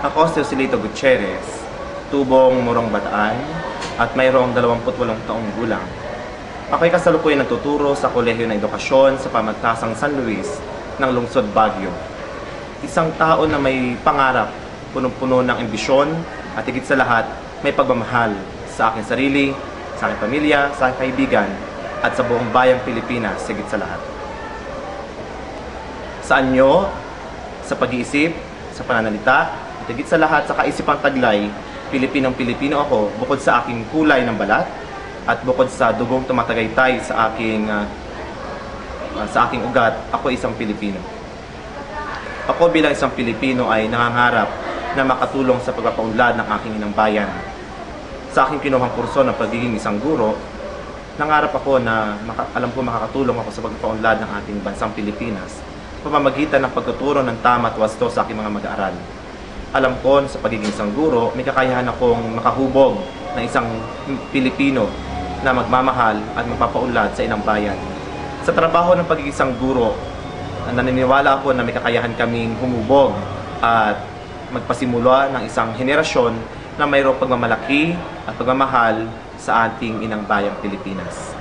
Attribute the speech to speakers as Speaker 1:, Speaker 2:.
Speaker 1: Ako si Joselito Gutierrez, tubong Morong Bataan at mayroong 28 taong gulang. Ako'y kasalukuyang nagtuturo sa Kolehiyo ng Edukasyon sa Pamantasang San Luis ng Lungsod Baguio. Isang tao na may pangarap, punong-puno ng ambisyon at higit sa lahat may pagmamahal sa aking sarili, sa aking pamilya, sa aking kaibigan at sa buong bayang Pilipinas higit sa lahat. Sa anyo, sa pag-iisip, sa pananalita, at higit sa lahat sa kaisipang taglay, Pilipinong-Pilipino ako bukod sa aking kulay ng balat at bukod sa dugong tumatagaytay sa aking ugat, ako isang Pilipino. Ako bilang isang Pilipino ay nangangarap na makatulong sa pagpapaunlad ng aking inang bayan. Sa aking kinuhang kurso ng pagiging isang guro, nangarap ako na alam ko makakatulong ako sa pagpapaunlad ng ating bansang Pilipinas sa pamamagitan ng pagtuturo ng tama at wasto sa aking mga mag-aaral. Alam ko sa pagiging isang guro, may kakayahan akong makahubog ng isang Pilipino na magmamahal at magpapaunlad sa inang bayan. Sa trabaho ng pagiging isang guro, naniniwala ako na may kakayahan kaming humubog at magpasimula ng isang henerasyon na mayroong pagmamalaki at pagmamahal sa ating inang bayang Pilipinas.